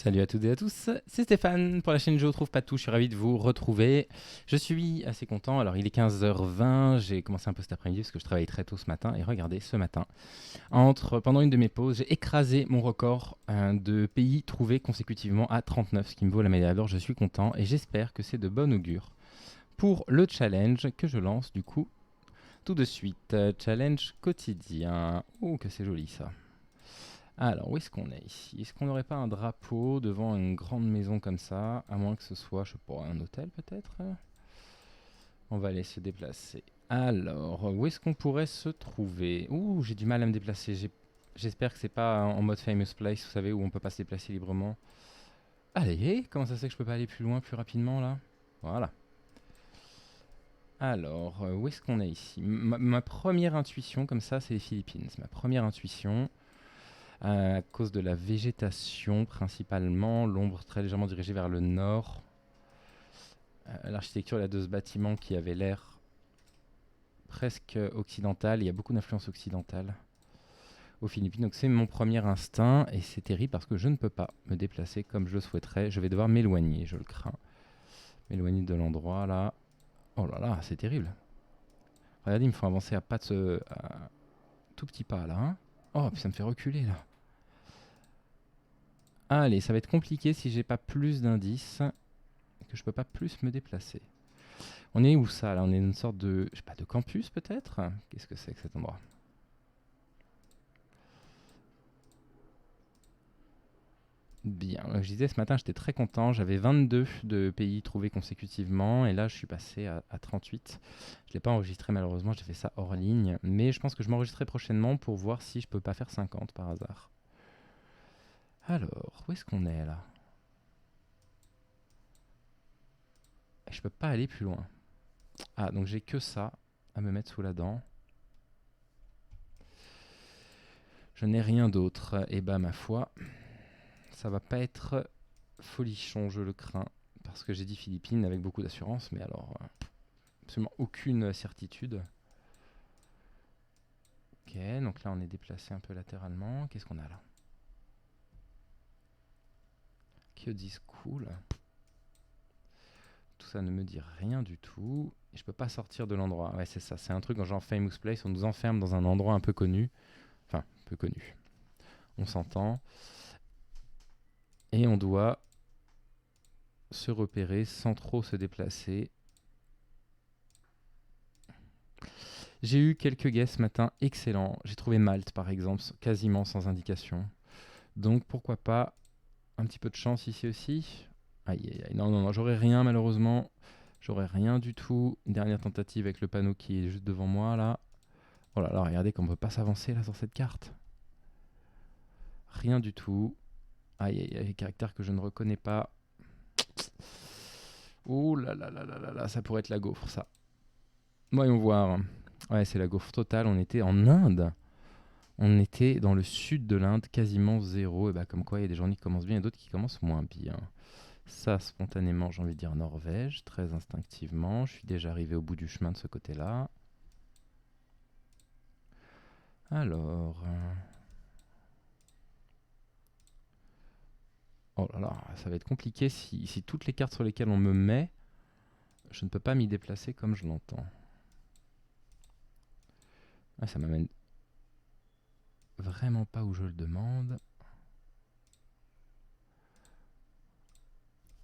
Salut à toutes et à tous, c'est Stéphane pour la chaîne Je trouve pas tout, je suis ravi de vous retrouver. Je suis assez content, alors il est 15h20, j'ai commencé un peu cet après-midi parce que je travaille très tôt ce matin et regardez, ce matin, pendant une de mes pauses, j'ai écrasé mon record de pays trouvés consécutivement à 39, ce qui me vaut la médaille d'or, je suis content et j'espère que c'est de bon augure pour le challenge que je lance du coup tout de suite. Challenge quotidien, oh que c'est joli ça. Alors, où est-ce qu'on est ici? Est-ce qu'on n'aurait pas un drapeau devant une grande maison comme ça? À moins que ce soit, je sais pas, un hôtel peut-être? On va aller se déplacer. Alors, où est-ce qu'on pourrait se trouver? Ouh, j'ai du mal à me déplacer. J'espère que c'est pas en mode Famous Place, vous savez, où on peut pas se déplacer librement. Allez, comment ça se fait que je peux pas aller plus loin, plus rapidement là? Voilà. Alors, où est-ce qu'on est ici? Ma première intuition, comme ça, c'est les Philippines. C'est ma première intuition. À cause de la végétation principalement, l'ombre très légèrement dirigée vers le nord. L'architecture là, de ce bâtiment qui avait l'air presque occidental, il y a beaucoup d'influence occidentale aux Philippines, donc c'est mon premier instinct et c'est terrible parce que je ne peux pas me déplacer comme je le souhaiterais, je vais devoir m'éloigner, je le crains. M'éloigner de l'endroit là. Oh là là, c'est terrible. Regardez, il me faut avancer à pas de tout petit pas là. Hein. Oh, puis ça me fait reculer là. Allez, ça va être compliqué si j'ai pas plus d'indices, que je peux pas plus me déplacer. On est où ça là? On est dans une sorte de, je sais pas, de campus peut-être? Qu'est-ce que c'est que cet endroit? Bien, je disais ce matin j'étais très content, j'avais 22 de pays trouvés consécutivement et là je suis passé à 38. Je ne l'ai pas enregistré malheureusement, j'ai fait ça hors ligne, mais je pense que je m'enregistrerai prochainement pour voir si je peux pas faire 50 par hasard. Alors, où est-ce qu'on est là? Je peux pas aller plus loin. Ah, donc j'ai que ça à me mettre sous la dent. Je n'ai rien d'autre. Et bah ma foi, ça va pas être folichon, je le crains. Parce que j'ai dit Philippines avec beaucoup d'assurance, mais alors absolument aucune certitude. Ok, donc là on est déplacé un peu latéralement. Qu'est-ce qu'on a là? Kyodi School. Tout ça ne me dit rien du tout. Et je peux pas sortir de l'endroit. Ouais, c'est ça. C'est un truc dans genre Famous Place. On nous enferme dans un endroit un peu connu. Enfin, peu connu. On s'entend. Et on doit se repérer sans trop se déplacer. J'ai eu quelques guesses ce matin excellents. J'ai trouvé Malte par exemple, quasiment sans indication. Donc pourquoi pas un petit peu de chance ici aussi. Aïe aïe aïe, non non non, j'aurais rien malheureusement. J'aurais rien du tout. Une dernière tentative avec le panneau qui est juste devant moi là. Oh là là, regardez qu'on peut pas s'avancer là sur cette carte. Rien du tout. Aïe aïe aïe, caractère que je ne reconnais pas. Oh là là là là là là, ça pourrait être la gaufre ça. Voyons voir. Ouais, c'est la gaufre totale. On était en Inde. On était dans le sud de l'Inde, quasiment zéro. Et bah, comme quoi, il y a des journées qui commencent bien et d'autres qui commencent moins bien. Ça, spontanément, j'ai envie de dire Norvège, très instinctivement. Je suis déjà arrivé au bout du chemin de ce côté-là. Alors. Oh là là, ça va être compliqué si toutes les cartes sur lesquelles on me met, je ne peux pas m'y déplacer comme je l'entends. Ah, ça m'amène vraiment pas où je le demande.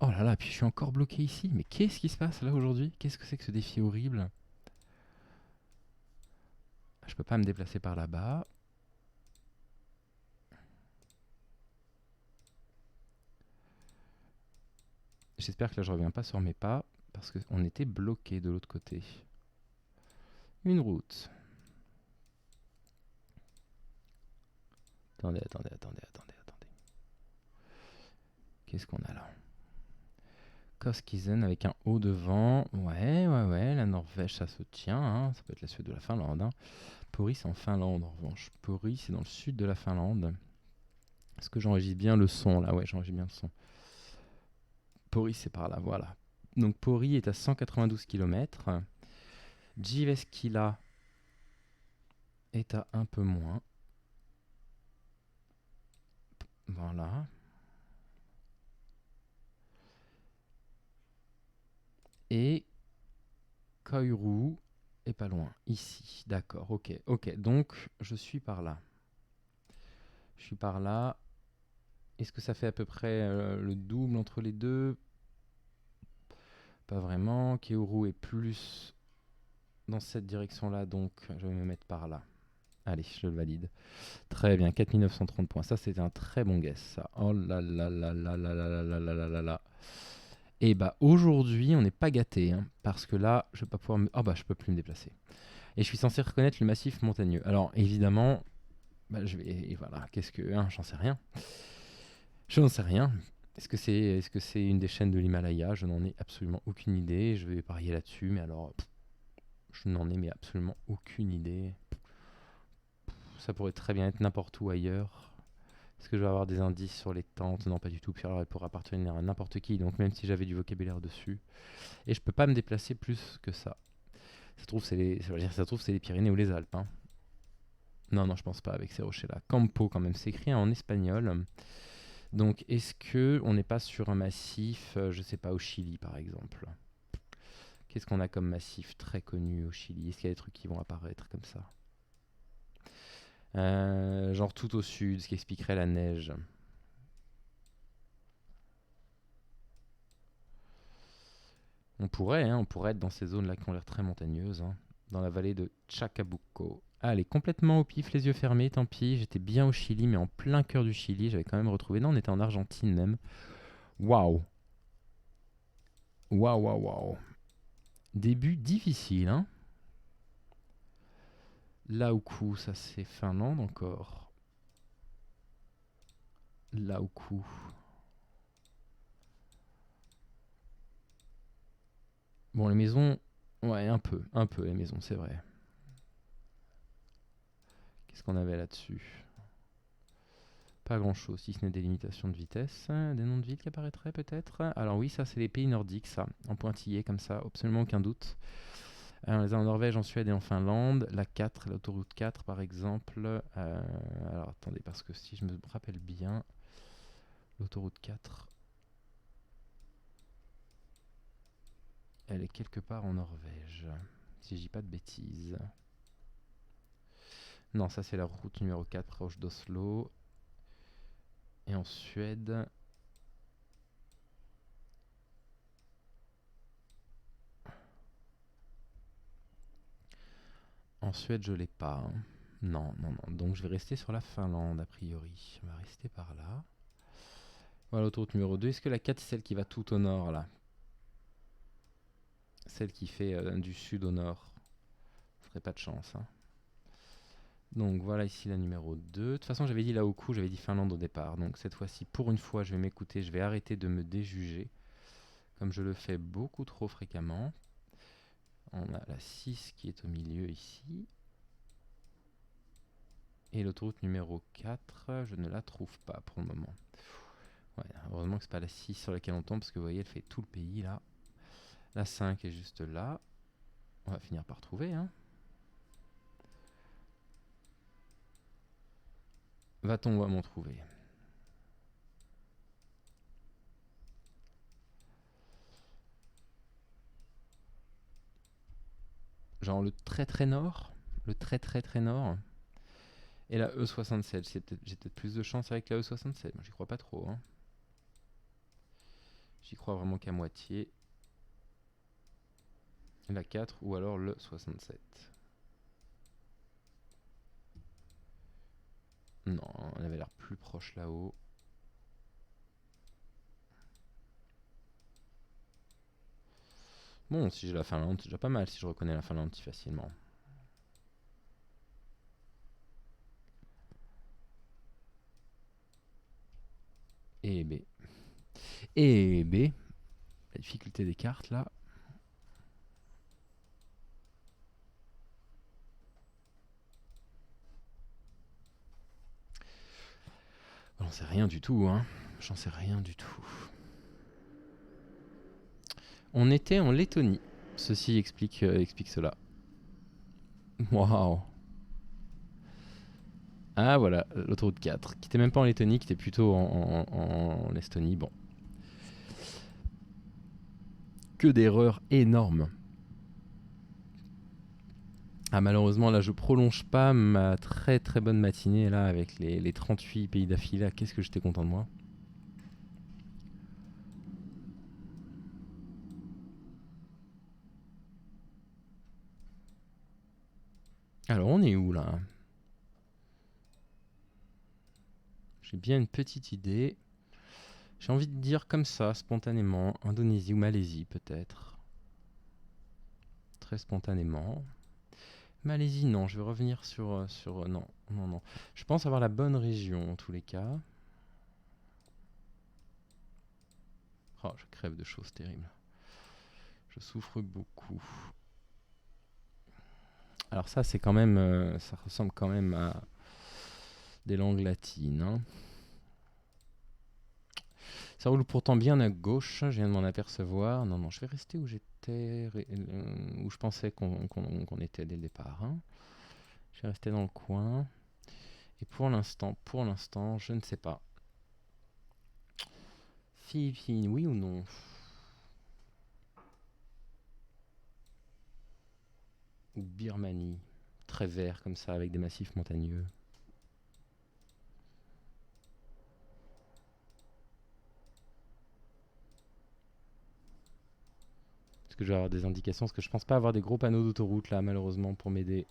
Oh là là, puis je suis encore bloqué ici. Mais qu'est-ce qui se passe là aujourd'hui? Qu'est-ce que c'est que ce défi horrible? Je peux pas me déplacer par là-bas. J'espère que là je reviens pas sur mes pas parce qu'on était bloqué de l'autre côté. Une route. Attendez, attendez, attendez, attendez, attendez. Qu'est-ce qu'on a là? Koskizen avec un O devant. Ouais, ouais, ouais. La Norvège, ça se tient. Hein. Ça peut être la Suède ou la Finlande. Hein. Pori, c'est en Finlande en revanche. Pori, c'est dans le sud de la Finlande. Est-ce que j'enregistre bien le son là? Ouais, j'enregistre bien le son. Pori, c'est par là, voilà. Donc Pori est à 192 km. Jyväskylä est à un peu moins. Voilà. Et Koiru est pas loin. Ici, d'accord, ok. Ok, donc je suis par là. Je suis par là. Est-ce que ça fait à peu près le double entre les deux? Pas vraiment. Keoru est plus dans cette direction-là, donc je vais me mettre par là. Allez, je le valide. Très bien, 4930 points. Ça, c'était un très bon guess, ça. Oh là là là là là là là là là là là là. Et bah aujourd'hui, on n'est pas gâté, hein, parce que là, je vais pas pouvoir me... Ah bah, je peux plus me déplacer. Et je suis censé reconnaître le massif montagneux. Alors, évidemment, bah, je vais... Et voilà, qu'est-ce que... Hein, j'en sais rien. Je n'en sais rien. Est-ce que c'est une des chaînes de l'Himalaya? Je n'en ai absolument aucune idée. Je vais parier là-dessus, mais alors... je n'en ai mais absolument aucune idée. Ça pourrait très bien être n'importe où ailleurs. Est-ce que je vais avoir des indices sur les tentes? Non, pas du tout. Puis alors, elle pourrait appartenir à n'importe qui, donc même si j'avais du vocabulaire dessus. Et je peux pas me déplacer plus que ça. Ça se trouve, c'est les Pyrénées ou les Alpes. Hein. Non, non, je pense pas avec ces rochers-là. Campo, quand même, c'est écrit en espagnol. Donc, est-ce que on n'est pas sur un massif, je sais pas, au Chili, par exemple? Qu'est-ce qu'on a comme massif très connu au Chili? Est-ce qu'il y a des trucs qui vont apparaître comme ça? Genre tout au sud, ce qui expliquerait la neige. On pourrait être dans ces zones-là qui ont l'air très montagneuses, hein, dans la vallée de Chacabuco. Allez, complètement au pif, les yeux fermés, tant pis. J'étais bien au Chili, mais en plein cœur du Chili. J'avais quand même retrouvé. Non, on était en Argentine même. Waouh! Waouh, waouh, waouh! Début difficile, hein? Laoku, ça c'est Finlande encore. Laoku. Bon, les maisons. Ouais, un peu les maisons, c'est vrai. Qu'est-ce qu'on avait là-dessus? Pas grand-chose, si ce n'est des limitations de vitesse. Des noms de villes qui apparaîtraient peut-être. Alors oui, ça c'est les pays nordiques, ça. En pointillé comme ça, absolument aucun doute. On les a en Norvège, en Suède et en Finlande. La 4, l'autoroute 4 par exemple. Alors attendez, parce que si je me rappelle bien, l'autoroute 4, elle est quelque part en Norvège. Si je dis pas de bêtises. Non, ça c'est la route numéro 4 proche d'Oslo. Et en Suède... En Suède, je l'ai pas. Hein. Non, non, non. Donc je vais rester sur la Finlande, a priori. On va rester par là. Voilà, l'autoroute numéro 2. Est-ce que la 4, c'est celle qui va tout au nord, là? Celle qui fait du sud au nord. Ça ferait pas de chance. Hein. Donc voilà ici la numéro 2. De toute façon, j'avais dit là au coup, j'avais dit Finlande au départ. Donc cette fois-ci, pour une fois, je vais m'écouter. Je vais arrêter de me déjuger. Comme je le fais beaucoup trop fréquemment. On a la 6 qui est au milieu ici. Et l'autoroute numéro 4, je ne la trouve pas pour le moment. Ouais, heureusement que c'est pas la 6 sur laquelle on tombe, parce que vous voyez, elle fait tout le pays là. La 5 est juste là. On va finir par trouver. Hein. Va-t-on vraiment trouver? Genre le très très nord? Le très très très nord? Et la E67, j'ai peut-être plus de chance avec la E67. Moi, j'y crois pas trop. Hein. J'y crois vraiment qu'à moitié. La 4 ou alors le 67. Non, elle avait l'air plus proche là-haut. Bon, si j'ai la Finlande, c'est déjà pas mal si je reconnais la Finlande si facilement. Et B. Et B. La difficulté des cartes là. J'en sais rien du tout, hein. J'en sais rien du tout. On était en Lettonie. Ceci explique cela. Waouh. Ah voilà, l'autoroute 4, qui était même pas en Lettonie, qui était plutôt en Estonie. Bon. Que d'erreurs énormes. Ah, malheureusement, là, je prolonge pas ma très très bonne matinée là avec les 38 pays d'affilée. Là, qu'est-ce que j'étais content de moi. Alors, on est où là? J'ai bien une petite idée. J'ai envie de dire comme ça, spontanément, Indonésie ou Malaisie peut-être. Très spontanément. Malaisie, non, je vais revenir sur non, non, non. Je pense avoir la bonne région en tous les cas. Oh, je crève de choses terribles. Je souffre beaucoup. Alors ça, c'est quand même, ça ressemble quand même à des langues latines, hein. Ça roule pourtant bien à gauche, je viens de m'en apercevoir. Non, non, je vais rester où j'étais, où je pensais qu'on était dès le départ, hein. Je vais rester dans le coin. Et pour l'instant, je ne sais pas. Philippines, oui ou non? Ou Birmanie, très vert comme ça, avec des massifs montagneux. Est-ce que je vais avoir des indications? Parce que je pense pas avoir des gros panneaux d'autoroute là, malheureusement, pour m'aider.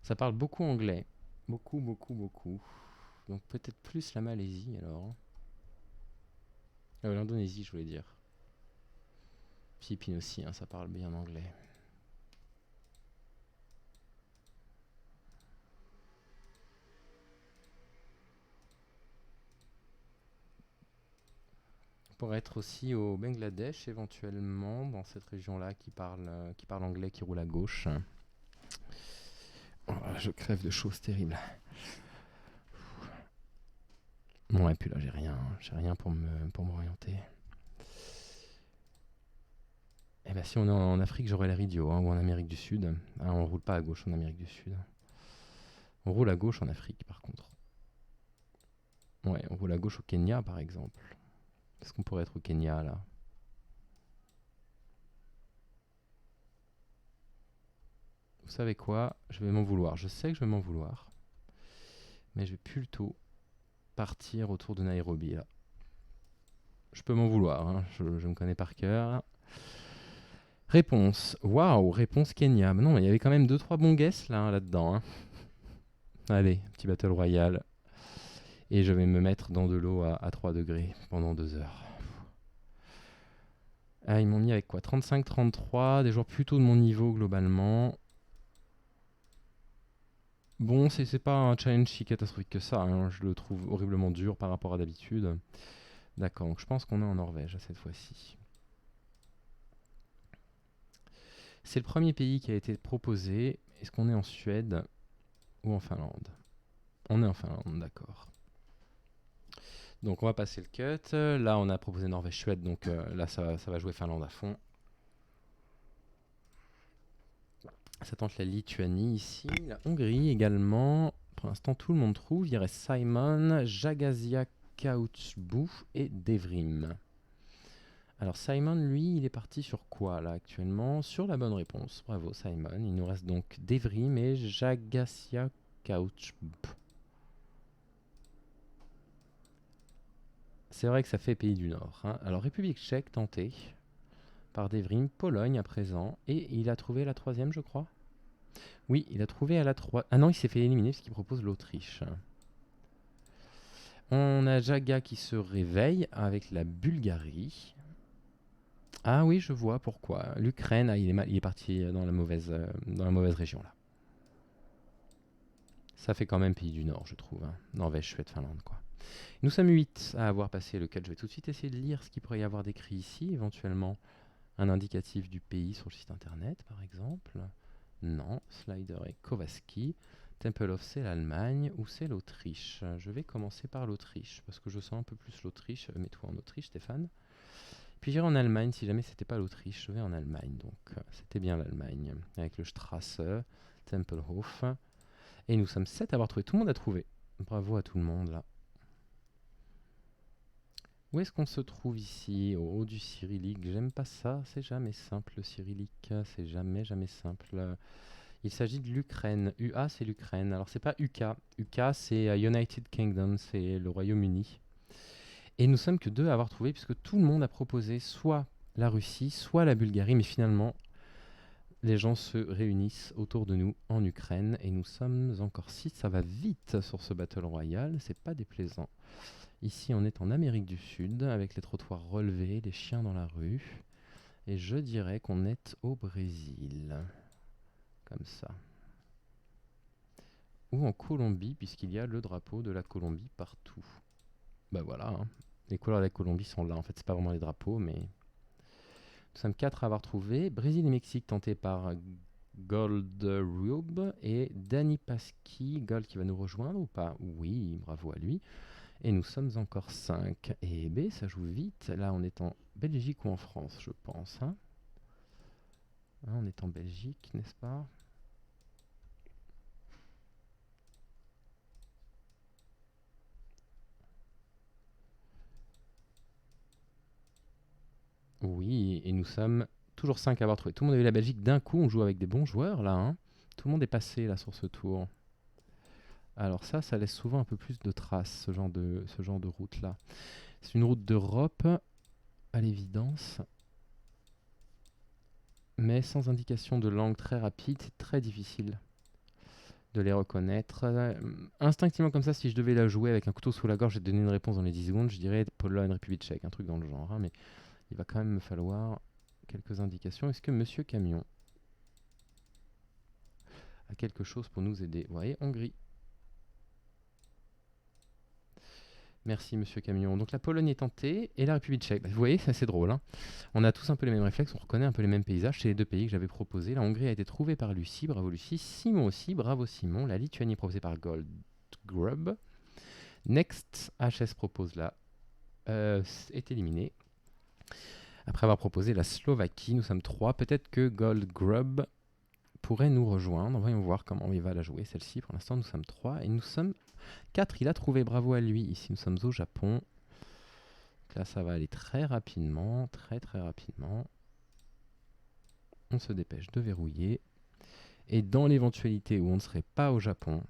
Ça parle beaucoup anglais. Beaucoup, beaucoup, beaucoup. Donc peut-être plus la Malaisie alors. L'Indonésie, je voulais dire. Philippines aussi, hein, ça parle bien anglais. Pour être aussi au Bangladesh éventuellement, dans cette région-là qui parle anglais, qui roule à gauche. Oh, je crève de choses terribles. Bon, et puis là, j'ai rien pour m'orienter. Eh ben, si on est en Afrique, j'aurais l'air idiot, hein, ou en Amérique du Sud. Ah, on roule pas à gauche en Amérique du Sud. On roule à gauche en Afrique, par contre. Ouais, on roule à gauche au Kenya, par exemple. Est-ce qu'on pourrait être au Kenya, là? Vous savez quoi? Je vais m'en vouloir. Je sais que je vais m'en vouloir. Mais je vais plutôt partir autour de Nairobi, là. Je peux m'en vouloir, hein, je me connais par cœur. Réponse. Waouh, réponse Kenya. Mais non, il y avait quand même 2-3 bons guesses là-dedans, hein. Allez, petit battle royal. Et je vais me mettre dans de l'eau à 3 degrés pendant 2 heures. Ah, ils m'ont mis avec quoi? 35-33, des joueurs plutôt de mon niveau globalement. Bon, c'est pas un challenge si catastrophique que ça, hein. Je le trouve horriblement dur par rapport à d'habitude. D'accord, donc je pense qu'on est en Norvège cette fois-ci. C'est le premier pays qui a été proposé. Est-ce qu'on est en Suède ou en Finlande? On est en Finlande, d'accord. Donc on va passer le cut. Là, on a proposé Norvège-Suède, donc là, ça va jouer Finlande à fond. Ça tente la Lituanie ici, la Hongrie également. Pour l'instant, tout le monde trouve. Il reste Simon, Jagazia Kautsbu et Devrim. Alors Simon, lui, il est parti sur quoi là actuellement? Sur la bonne réponse. Bravo Simon. Il nous reste donc Devrim et Jagazia Kautsbu. C'est vrai que ça fait pays du Nord, hein. Alors République tchèque tentée par Devrim, Pologne à présent, et il a trouvé la troisième, je crois. Oui, il a trouvé à la 3. Ah non, il s'est fait éliminer parce qu'il propose l'Autriche. On a Jaga qui se réveille avec la Bulgarie. Ah oui, je vois pourquoi. L'Ukraine, ah, il est parti dans la mauvaise région là. Ça fait quand même pays du Nord, je trouve, hein. Norvège, Suède, Finlande, quoi. Nous sommes 8 à avoir passé le 4. Je vais tout de suite essayer de lire ce qu'il pourrait y avoir d'écrit ici, éventuellement un indicatif du pays sur le site internet, par exemple. Non, Slider et Kovaski. Tempelhof, c'est l'Allemagne ou c'est l'Autriche? Je vais commencer par l'Autriche, parce que je sens un peu plus l'Autriche. Mets-toi en Autriche, Stéphane. Puis j'irai en Allemagne, si jamais c'était pas l'Autriche, je vais en Allemagne. Donc c'était bien l'Allemagne, avec le Strasse, Tempelhof. Et nous sommes 7 à avoir trouvé. Tout le monde a trouvé. Bravo à tout le monde là. Où est-ce qu'on se trouve ici? Au haut du cyrillique. J'aime pas ça, c'est jamais simple le cyrillique. C'est jamais simple. Il s'agit de l'Ukraine. UA c'est l'Ukraine. Alors c'est pas UK. UK c'est United Kingdom, c'est le Royaume-Uni. Et nous sommes que 2 à avoir trouvé puisque tout le monde a proposé soit la Russie, soit la Bulgarie. Mais finalement, les gens se réunissent autour de nous en Ukraine. Et nous sommes encore 6. Ça va vite sur ce Battle Royale. C'est pas déplaisant. Ici, on est en Amérique du Sud, avec les trottoirs relevés, les chiens dans la rue. Et je dirais qu'on est au Brésil. Comme ça. Ou en Colombie, puisqu'il y a le drapeau de la Colombie partout. Bah voilà, hein. Les couleurs de la Colombie sont là. En fait, c'est pas vraiment les drapeaux, mais... Nous sommes 4 à avoir trouvé. Brésil et Mexique tentés par Gold Rube et Danny Pasky. Gold qui va nous rejoindre ou pas? Oui, bravo à lui. Et nous sommes encore 5. Et B, ça joue vite. Là, on est en Belgique ou en France, je pense. Hein, on est en Belgique, n'est-ce pas? Oui, et nous sommes toujours 5 à avoir trouvé. Tout le monde a eu la Belgique d'un coup. On joue avec des bons joueurs, là. Hein. Tout le monde est passé, là, sur ce tour. Alors ça laisse souvent un peu plus de traces, ce genre de route-là. C'est une route d'Europe, à l'évidence. Mais sans indication de langue très rapide, c'est très difficile de les reconnaître. Instinctivement comme ça, si je devais la jouer avec un couteau sous la gorge et donner une réponse dans les 10 secondes, je dirais Pologne, République tchèque, un truc dans le genre. Hein, mais il va quand même me falloir quelques indications. Est-ce que Monsieur Camion a quelque chose pour nous aider? Vous voyez, Hongrie. Merci Monsieur Camion. Donc la Pologne est tentée et la République tchèque. Vous voyez, c'est assez drôle. Hein, on a tous un peu les mêmes réflexes, on reconnaît un peu les mêmes paysages. C'est les deux pays que j'avais proposés. La Hongrie a été trouvée par Lucie, bravo Lucie. Simon aussi, bravo Simon. La Lituanie est proposée par Gold Grub. Next, HS propose là, est éliminé. Après avoir proposé la Slovaquie, nous sommes 3. Peut-être que Gold Grub pourrait nous rejoindre. Voyons voir comment il va la jouer celle-ci. Pour l'instant, nous sommes 3 et nous sommes 4. Il a trouvé, bravo à lui. Ici, nous sommes au Japon. Donc là, ça va aller très rapidement, très rapidement. On se dépêche de verrouiller. Et dans l'éventualité où on ne serait pas au Japon,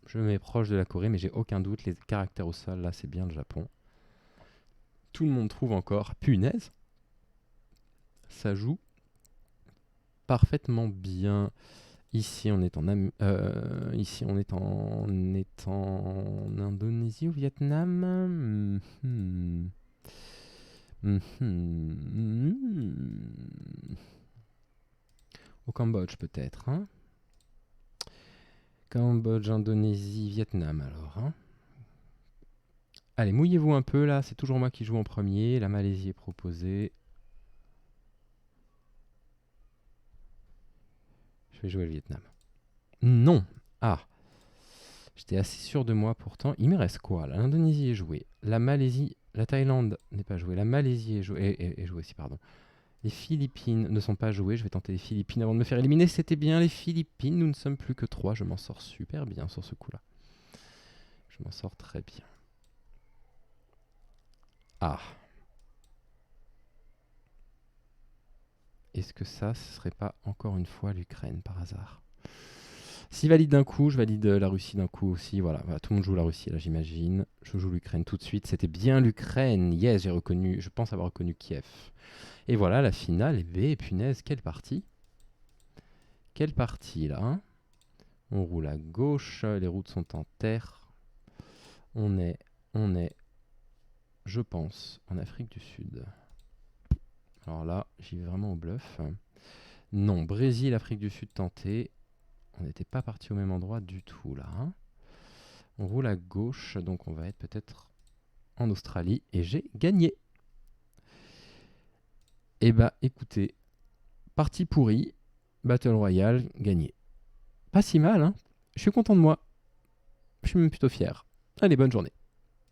je me mets proche de la Corée, mais j'ai aucun doute, les caractères au sol, là, c'est bien le Japon. Tout le monde trouve encore. Punaise, ça joue parfaitement bien. Ici, on est en Indonésie ou Vietnam. Au Cambodge, peut-être. Hein, Cambodge, Indonésie, Vietnam, alors. Hein. Allez, mouillez-vous un peu, là. C'est toujours moi qui joue en premier. La Malaisie est proposée. Je vais jouer le Vietnam. Non. Ah. J'étais assez sûr de moi pourtant. Il me reste quoi là? L'Indonésie est jouée. La Malaisie, la Thaïlande n'est pas jouée. La Malaisie est jouée. Est jouée aussi, pardon. Les Philippines ne sont pas jouées. Je vais tenter les Philippines avant de me faire éliminer. C'était bien les Philippines. Nous ne sommes plus que 3. Je m'en sors super bien sur ce coup-là. Je m'en sors très bien. Ah. Est-ce que ça, ce serait pas encore une fois l'Ukraine par hasard? Si valide d'un coup, je valide la Russie d'un coup aussi. Voilà, tout le monde joue la Russie là, j'imagine. Je joue l'Ukraine tout de suite. C'était bien l'Ukraine. Yes, j'ai reconnu. Je pense avoir reconnu Kiev. Et voilà, la finale. Et punaise, quelle partie! Quelle partie là, hein. On roule à gauche. Les routes sont en terre. On est, je pense, en Afrique du Sud. Alors là, j'y vais vraiment au bluff. Non, Brésil, Afrique du Sud tenté. On n'était pas parti au même endroit du tout là. Hein. On roule à gauche, donc on va être peut-être en Australie. Et j'ai gagné. Eh bah écoutez, partie pourrie, Battle Royale, gagné. Pas si mal, hein. Je suis content de moi. Je suis même plutôt fier. Allez, bonne journée.